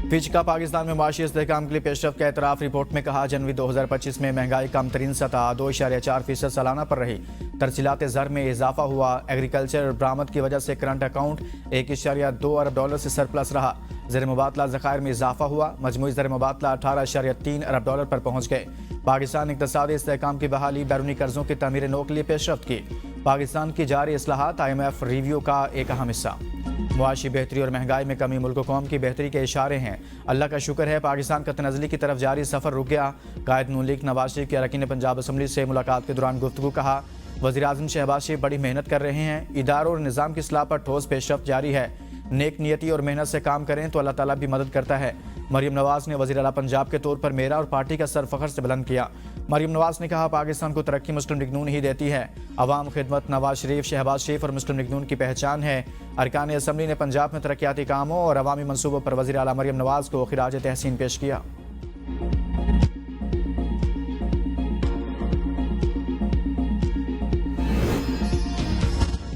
Fitch का पाकिस्तान में माशी इस्तेहकाम के लिए पेशरफ का एतराफ़। रिपोर्ट में कहा, जनवरी 2025 में महंगाई कम तरीन सतह 2.4% सालाना पर रही। तरसीलात ज़र में इजाफा हुआ। एग्रीकल्चर बरामद की वजह से करंट अकाउंट $1.2 अरब से सरप्लस रहा। ज़र मुबादला ज़खायर में इजाफा हुआ। मजमूई ज़र मुबादला $18.3 अरब पर पहुँच गए। पाकिस्तान इक़्तिसादी इस्तेहकाम की बहाली, बैरूनी कर्जों की तमीर नो के लिए पेशरफ्त की। पाकिस्तान की जारी इस्लाहात IMF रिव्यू का एक अहम हिस्सा। मुआशी बेहतरी और महंगाई में कमी मुल्क कौम की बेहतरी के इशारे हैं। अल्लाह का शुक्र है पाकिस्तान का तनज़्ज़ुली की तरफ जारी सफ़र रुक गया। कायद नून लीग नवाज शरीफ के अरकान पंजाब असम्बली से मुलाकात के दौरान गुफ्तगू। कहा, वज़ीर आज़म शहबाज शरीफ बड़ी मेहनत कर रहे हैं। इदारों और निज़ाम की इस्लाह पर ठोस पेशरफ्त जारी है। नेक नियति और मेहनत से काम करें तो अल्लाह ताला भी मदद करता है। मरीम नवाज ने वज़ीर आला पंजाब के तौर पर मेरा और पार्टी का सर फ़ख्र से बुलंद किया। मरीम नवाज ने कहा, पाकिस्तान को तरक्की मुस्लिम लीग नून ही देती है। अवाम खिदमत नवाज शरीफ, शहबाज शरीफ और मुस्लिम लीग नून की पहचान है। अरकान असम्बली ने पंजाब में तरक्याती कामों और अवामी मनसूबों पर वज़ीर आला मरीम नवाज को खिराज तहसीन पेश किया।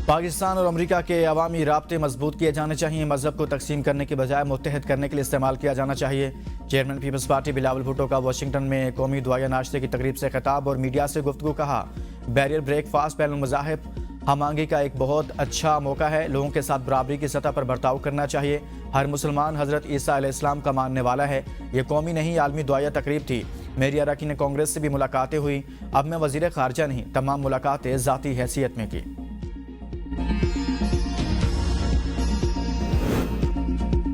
पाकिस्तान और अमेरिका के अवामी राब्ते मजबूत किए जाने चाहिए। मजहब को तकसीम करने के बजाय मुत्तहद करने के लिए इस्तेमाल किया जाना चाहिए। चेयरमैन पीपल्स पार्टी बिलावल भुट्टो का वाशिंगटन में कौमी दुआया नाश्ते की तकरीब से खिताब और मीडिया से गुफ्तगू। कहा, बैरियर ब्रेकफास्ट बैनुल मज़ाहिब हमआहंगी का एक बहुत अच्छा मौका है। लोगों के साथ बराबरी की सतह पर बर्ताव करना चाहिए। हर मुसलमान हज़रत ईसा अलैहिस्सलाम का मानने वाला है। ये कौमी नहीं आलमी दुआया तकरीब थी। मेरी अरकान कांग्रेस से भी मुलाकातें हुई। अब मैं वज़ीर ख़ारजा नहीं, तमाम मुलाकातें ज़ाती हैसियत में की।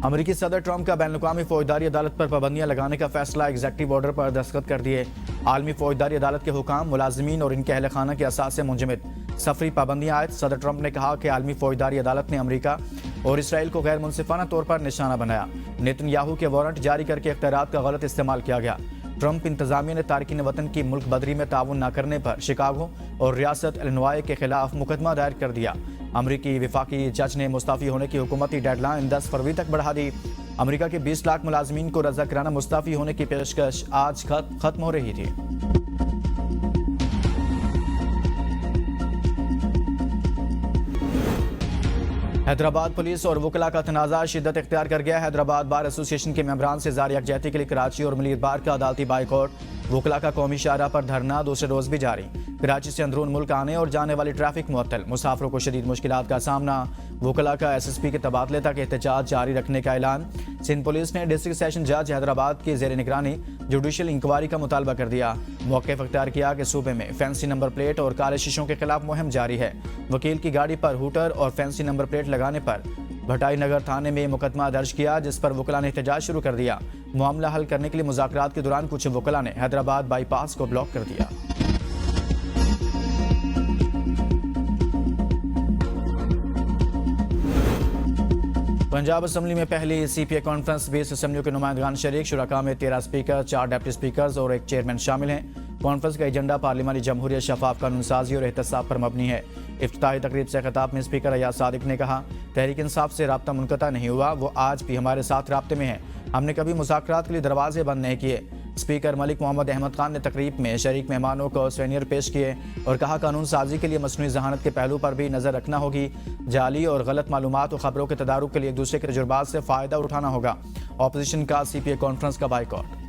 अमेरिकी सदर ट्रंप का बैनुल-अक़वामी फौजदारी अदालत पर पाबंदियां लगाने का फैसला। एग्जीक्यूटिव ऑर्डर पर दस्तखत कर दिए। आलमी फौजदारी अदालत के हुकाम मुलाजिमीन और इनके अहल खाना के असास से मुंजमद। सफरी पाबंदियां आयद। सदर ट्रंप ने कहा कि आलमी फौजदारी अदालत ने अमेरिका और इसराइल को गैर मुनसिफाना तौर पर निशाना बनाया। नेतन्याहू के वारंट जारी करके इख्तियारात का गलत इस्तेमाल किया गया। ट्रंप इंतजामिया ने तारकीन वतन की मुल्क बदरी में ताउन न करने पर शिकागो और रियासत इलिनॉय के खिलाफ मुकदमा दायर कर दिया। अमरीकी विफाकी जज ने मुस्तफ़ी होने की हुकूमती डेडलाइन 10 फरवरी तक बढ़ा दी। अमेरिका के 20 लाख मुलाजमीन को रजा कराना मुस्तफ़ी होने की पेशकश आज खत्म हो रही थी। हैदराबाद पुलिस और वकला का तनाज़ा शिद्दत इख्तियार कर गया। हैदराबाद बार एसोसिएशन के मेंबरान से ज़ारी यकजहती के लिए कराची और मलीर बार का अदालती बाइकआउट। वकला का कौमी शाहराह पर धरना दूसरे रोज भी जारी। कराची से अंदरून मुल्क आने और जाने वाली ट्रैफिक मुअत्तल। मुसाफिरों को शदीद मुश्किलात का सामना। वकला का SSP के तबादले तक एहतजाज जारी रखने का ऐलान। सिंध पुलिस ने डिस्ट्रिक्ट सेशन जज हैदराबाद की ज़ेर निगरानी जुडिशल इंक्वायरी का मुतालबा कर दिया। मौक़िफ़ इख्तियार किया कि सूबे में फैंसी नंबर प्लेट और काले शीशों के खिलाफ मुहिम जारी है। वकील की गाड़ी पर हूटर और फैंसी नंबर प्लेट लगाने पर भटाई नगर थाने में मुकदमा दर्ज किया, जिस पर वकला ने एहतजाज शुरू कर दिया। मामला हल करने के लिए मुज़ाकरात के दौरान कुछ वकला ने हैदराबाद बाईपास को ब्लॉक कर दिया। पंजाब असम्बली में पहली CPA कॉन्फ्रेंस 20 असम्बलियों के नुमाइंदगान शरीक। शुरका में 13 स्पीकर, 4 डिप्टी स्पीकर्स और एक चेयरमैन शामिल हैं। कॉन्फ्रेंस का एजेंडा पार्लिमानी जमहूरियत, शफाफ कानून साजी और एहतसाब पर मबनी है। इफ्तिताही तकरीब से खिताब में स्पीकर अयाज सादिक ने कहा, तहरीक इंसाफ से राब्ता मुनक़ता नहीं हुआ, वो आज भी हमारे साथ राब्ते में है। हमने कभी मुज़ाकरात के लिए दरवाजे बंद नहीं किए। स्पीकर मलिक मोहम्मद अहमद खान ने तकरीब में शरीक मेहमानों को सोवेनियर पेश किए और कहा, कानून साजी के लिए मसनूई ज़हानत के पहलू पर भी नज़र रखना होगी। जाली और गलत मालूमात और ख़बरों के तदारुक के लिए एक दूसरे के तजुर्बात से फ़ायदा उठाना होगा। अपोजिशन का CPA कॉन्फ्रेंस का बाइकआउट।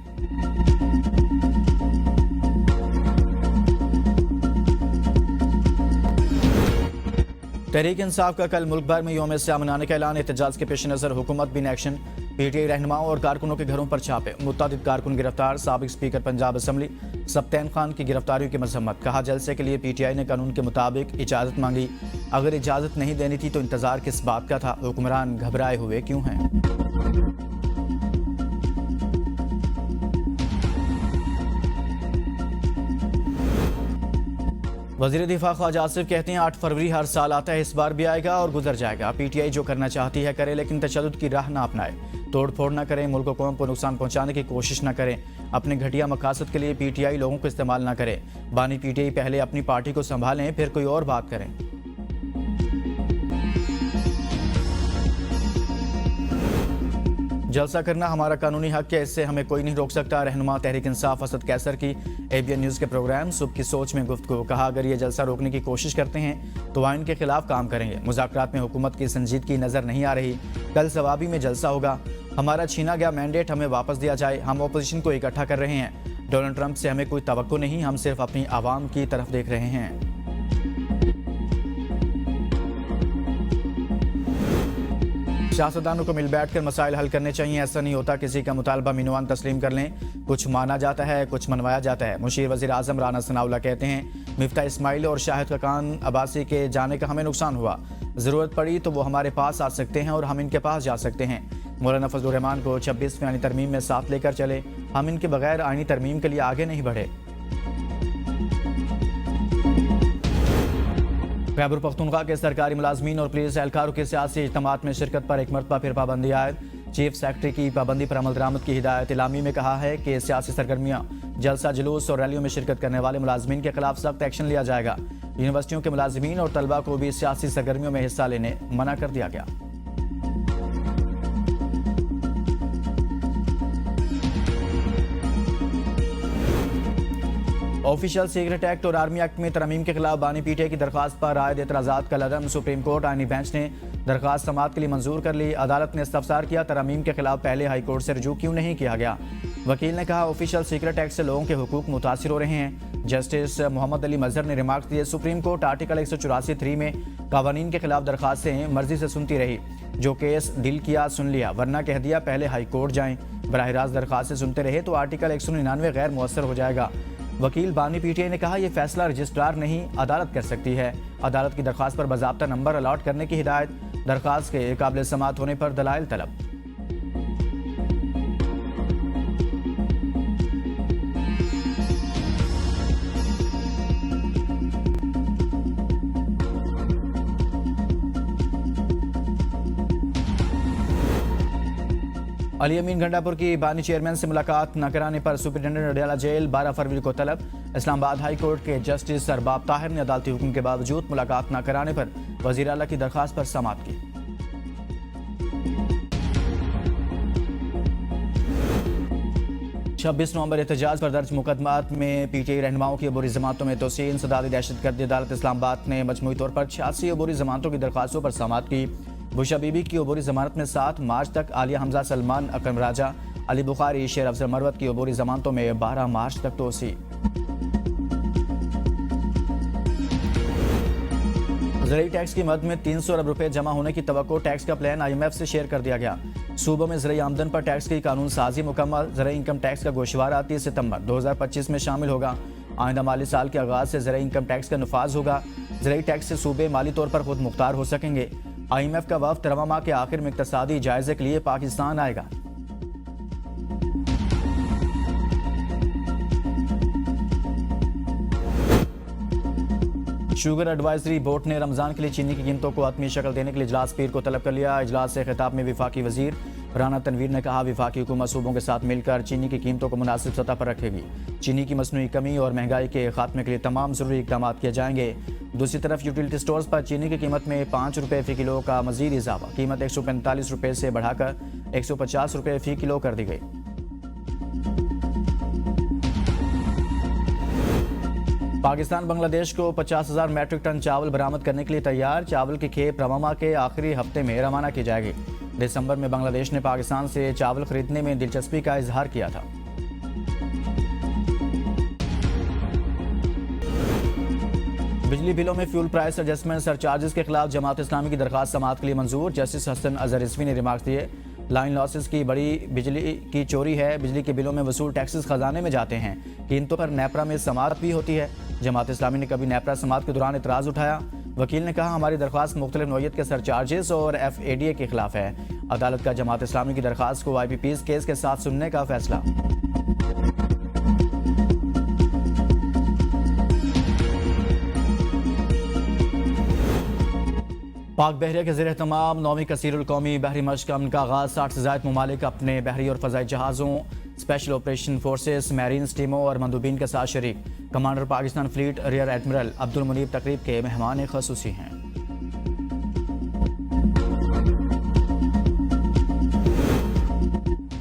तहरीक इंसाफ का कल मुल्क भर में यौम इस्लाम मनाने का ऐलान। एहतजाज के पेश नज़र हुकूमत भी इन एक्शन। PTI रहनुमाओं और कारकुनों के घरों पर छापे। मुतअद्दिद कारकुन गिरफ्तार। साबिक स्पीकर पंजाब असम्बली सब्तैन खान की गिरफ्तारियों की मजम्मत। कहा, जलसे के लिए PTI ने कानून के मुताबिक इजाज़त मांगी। अगर इजाज़त नहीं देनी थी तो इंतजार किस बात का था? हुक्मरान घबराए हुए क्यों हैं? वज़ीर दिफा ख्वाजा आसिफ कहते हैं, 8 फरवरी हर साल आता है, इस बार भी आएगा और गुजर जाएगा। PTI जो करना चाहती है करे, लेकिन तशद्दुद की राह ना अपनाए। तोड़ फोड़ ना करें, मुल्क कौम को नुकसान पहुंचाने की कोशिश ना करें। अपने घटिया मकासद के लिए PTI लोगों को इस्तेमाल ना करें। बानी PTI पहले अपनी पार्टी को संभालें, फिर कोई और बात करें। जलसा करना हमारा कानूनी हक है, इससे हमें कोई नहीं रोक सकता। रहनुमा तहरीक इंसाफ असद कैसर की ABN न्यूज़ के प्रोग्राम सुबह की सोच में गुफ्तगू। कहा, अगर ये जलसा रोकने की कोशिश करते हैं तो आइन के खिलाफ काम करेंगे। मुज़ाकरात में हुकूमत की संजीदगी नज़र नहीं आ रही। कल सवाबी में जलसा होगा। हमारा छीना गया मैंडेट हमें वापस दिया जाए। हम अपोजिशन को इकट्ठा कर रहे हैं। डोनाल्ड ट्रंप से हमें कोई तवक्को नहीं, हम सिर्फ अपनी आवाम की तरफ देख रहे हैं। सियासतदानों को मिल बैठकर मसाइल हल करने चाहिए। ऐसा नहीं होता किसी का मुतालबा मिनवान तस्लीम कर लें। कुछ माना जाता है, कुछ मनवाया जाता है। मुशीर वज़ीर आज़म राना सनाउल्लाह कहते हैं, मिफ्ता इस्माइल और शाहिद खकान अब्बासी के जाने का हमें नुकसान हुआ। ज़रूरत पड़ी तो वो हमारे पास आ सकते हैं और हम इनके पास जा सकते हैं। मौलाना फजलुर रहमान को 26वीं आईनी तरमीम में साथ लेकर चले। हम इनके बगैर आईनी तरमीम के लिए आगे नहीं बढ़े। खैबर पख्तूनख्वा के सरकारी मुलाजमीन और पुलिस एहलकारों के सियासी इज्तिमात में शिरकत पर एक मरतबा फिर पाबंदी आयद। चीफ सेक्रेटरी की पाबंदी पर अमल दरामद की हिदायत। इलामी में कहा है कि सियासी सरगर्मियाँ, जलसा जुलूस और रैलियों में शिरकत करने वाले मुलाजमीन के खिलाफ सख्त एक्शन लिया जाएगा। यूनिवर्सिटियों के मुलाजमीन और तलबा को भी सियासी सरगर्मियों में हिस्सा लेने मना कर दिया गया। ऑफिशियल सीक्रेट एक्ट और आर्मी एक्ट में तरमीम के खिलाफ बानी पीटीआई की दरखास्त पर आयद एतराज़ात का लदम। सुप्रीम कोर्ट आईनी बेंच ने दरखास्त समाअत के लिए मंजूर कर ली। अदालत ने इस्तफसार किया, तरमीम के खिलाफ पहले हाई कोर्ट से रुजू क्यों नहीं किया गया। वकील ने कहा, ऑफिशियल सीक्रेट एक्ट से लोगों के हुकूक मुतासिर हो रहे हैं। जस्टिस मोहम्मद अली मजहर ने रिमार्क दिए, सुप्रीम कोर्ट आर्टिकल 184(3) में कानून के खिलाफ दरखास्तें मर्जी से सुनती रही। जो केस डील किया सुन लिया, वरना कह दिया पहले हाई कोर्ट जाएं। बराह रास्त दरखास्तें सुनते रहे तो आर्टिकल 199 गैर मुअस्सर हो जाएगा। वकील बानी पीटीआई ने कहा, यह फैसला रजिस्ट्रार नहीं अदालत कर सकती है। अदालत की दरखास्त पर बाज़ाब्ता नंबर अलॉट करने की हिदायत। दरखास्त के काबिल समाअत होने पर दलाइल तलब। अली अमीन गंडापुर की बानी चेयरमैन से मुलाकात न कराने पर सुप्रिंटेंडेंट अडयाला जेल 12 फरवरी को तलब। इस्लामाबाद हाई कोर्ट के जस्टिस अरबाब ताहिर ने अदालती हुक्म के बावजूद मुलाकात न कराने पर वजीर आला की दरखास्त पर समाअत की। छब्बीस नवंबर एहतजाज पर दर्ज मुकदमात में पीटीआई रहनुमाओं की अबूरी जमातों में तोसीन। इंसदादी दहशतगर्दी अदालत इस्लामाबाद ने मजमूई तौर पर 86 अबूरी जमातों की दरखास्तों पर समाअत की। बुशा बीबी की अबूरी जमानत में 7 मार्च तक, आलिया हमजा, सलमान अकरम राजा, अली बुखारी, शेर अफजल मरवत की अबूरी जमानतों में 12 मार्च तक तोसी। ज़राई टैक्स की मद में 300 अरब रुपए जमा होने की तवक्को। टैक्स का प्लान IMF से शेयर कर दिया गया। सूबों में ज़राई आमदन पर टैक्स की कानून साजी मुकम्मल। ज़राई इनकम टैक्स का गोशवारा 30 सितंबर 2025 में शामिल होगा। आइंदा माली साल के आगाज से ज़राई इनकम टैक्स का नफाज होगा। ज़राई टैक्स से सूबे माली तौर पर खुद मुख्तार हो सकेंगे। IMF का वफ़द रवां माह के आखिर में इक़्तिसादी जायजे के लिए पाकिस्तान आएगा। शुगर एडवाइजरी बोर्ड ने रमजान के लिए चीनी की कीमतों को हतमी शक्ल देने के लिए इजलास पीर को तलब कर लिया। इजलास से खिताब में वफाकी वजीर राना तनवीर ने कहा, वफाकी हुकूमत सूबों के साथ मिलकर चीनी की कीमतों को मुनासिब सतह पर रखेगी। चीनी की मसनूई कमी और महंगाई के खात्मे के लिए तमाम जरूरी इक़दाम किए जाएंगे। दूसरी तरफ यूटिलिटी स्टोर्स पर चीनी की कीमत में 5 रुपये फ़ी किलो का मजीद इजाफा। कीमत 145 रुपये से बढ़ाकर 150 रुपये फ़ी किलो कर दी गई। पाकिस्तान बांग्लादेश को 50,000 मैट्रिक टन चावल बरामद करने के लिए तैयार। चावल की खेप रवां माह के आखिरी हफ्ते में रवाना की जाएगी। दिसंबर में बांग्लादेश ने पाकिस्तान से चावल खरीदने में दिलचस्पी का इजहार किया था। बिजली बिलों में फ्यूल प्राइस एडजस्टमेंट सरचार्जेस के खिलाफ जमात इस्लामी की दरखास्त समाअत के लिए मंजूर। जस्टिस हसन अजहर रिजवी ने रिमार्क दिए, लाइन लॉसेस की बड़ी बिजली की चोरी है। बिजली के बिलों में वसूल टैक्सेस खजाने में जाते हैं। कीमतों पर नेपरा में समाअत भी होती है। जमात इस्लामी ने कभी नेपरा समाअत के दौरान इतराज़ उठाया। वकील ने कहा, हमारी दरख्वास्त मुख्तलिफ नौइयत के सरचार्जेस और FADA के खिलाफ है। अदालत का जमात इस्लामी की दरख्वास्त को IPPs केस के साथ सुनने का फैसला। पाक बहरिया के ज़ेर एहतमाम 9वीं कसीरुल कौमी बहरी मशक़ अमन का आगाज़। 60 से ज़ायद ममालिक अपने बहरी और फ़ज़ाई जहाज़ों, स्पेशल ऑपरेशन फोर्सेस, मैरीन्स टीमों और मंदूबीन के साथ शरीक। Commander Pakistan fleet rear admiral Abdul Munib तकरीब के मेहमान ख़ुसूसी हैं।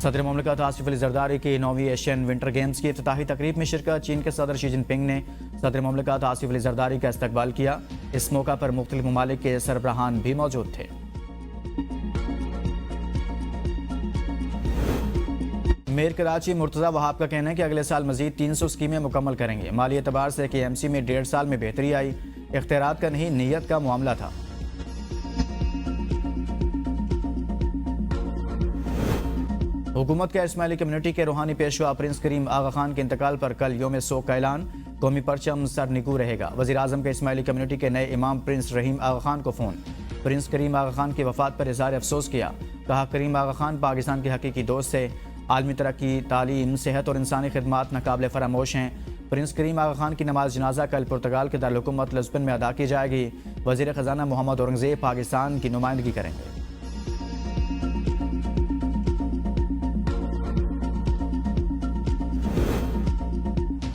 सदर मुमलिकत आसिफ अली जरदारी की 9वीं एशियन विंटर गेम्स की इफ्तिताही तकरीब में शिरकत। चीन के सदर शी जिनपिंग ने सदर मुमलिकत आसिफ अली जरदारी का इस्तकबाल किया। इस मौका पर मुख्तलिफ ममालिक के सरबराहान भी मौजूद थे। मेयर कराची मुर्तज़ा वहाब का कहना है कि अगले साल मजीद 300 स्कीमें मुकम्मल करेंगे। माली एतबार से KMC में 1.5 साल में बेहतरी आई। इख्तियारात का नहीं, नीयत का मामला था। हुकूमत का इस्माइली कम्युनिटी के रूहानी पेशवा प्रिंस करीम आगा खान के इंतकाल पर कल योम शोक का ऐलान। कौमी परचम सरनिगू रहेगा। वज़ीर आज़म के इस्माइली कम्युनिटी के नए इमाम प्रिंस रहीम आगा खान को फ़ोन। प्रिंस करीम आगा खान की वफ़ात पर इज़हार अफसोस किया। कहा, करीम आगा खान पाकिस्तान के हकीकी दोस्त से आलमी तरक्की, तालीम, सेहत और इंसानी खिदमात नाकाबिले फरामोश हैं। प्रिंस करीम आगा खान की नमाज जनाजा कल पुर्तगाल के दारुल-हुकूमत लिस्बन में अदा की जाएगी। वज़ीर ख़जाना मोहम्मद औरंगज़ेब पाकिस्तान की नुमाइंदगी करेंगे।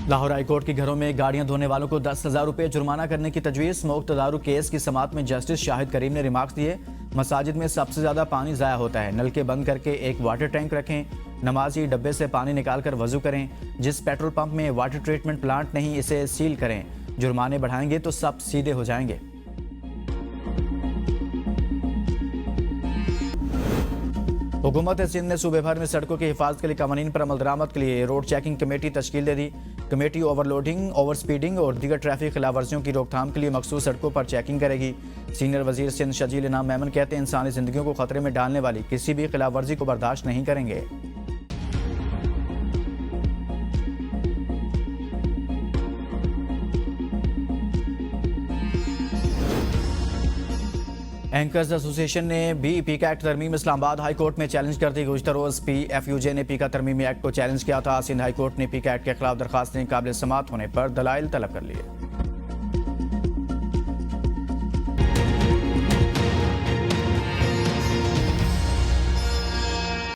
लाहौर हाईकोर्ट के घरों में गाड़ियां धोने वालों को 10,000 रुपये जुर्माना करने की तजवीज़। मुक्त दारू केस की समाअत में जस्टिस शाहिद करीम ने रिमार्क्स दिए। मसाजिद में सबसे ज़्यादा पानी ज़ाया होता है। नलके बंद करके एक वाटर टैंक रखें। नमाजी डब्बे से पानी निकाल कर वजू करें। जिस पेट्रोल पंप में वाटर ट्रीटमेंट प्लांट नहीं, इसे सील करें। जुर्माने बढ़ाएंगे तो सब सीधे हो जाएंगे। हुकूमत सिंध ने सूबे भर में सड़कों की हिफाजत के लिए कवानीन पर अमल दरामद के लिए रोड चेकिंग कमेटी तश्कील दे दी। कमेटी ओवरलोडिंग, ओवर स्पीडिंग और दीगर ट्रैफिक खिलाफ वर्जियों की रोकथाम के लिए मखसूस सड़कों पर चेकिंग करेगी। सीनियर वजीर सिंध शजील इनाम मेमन कहते हैं, इंसानी जिंदगियों को खतरे में डालने वाली किसी भी खिलाफ वर्जी को बर्दाश्त नहीं करेंगे। एंकर्स एसोसिएशन ने भी पीका एक्ट तरमीम इस्लामाबाद हाई कोर्ट में चैलेंज कर दी। गुज़श्ता रोज़ PFUJ ने पीका तरमीमी एक्ट को चैलेंज किया था। सिंध हाई कोर्ट ने पीका एक्ट के खिलाफ दरखास्तें काबिल समाअत होने पर दलाइल तलब कर लिए।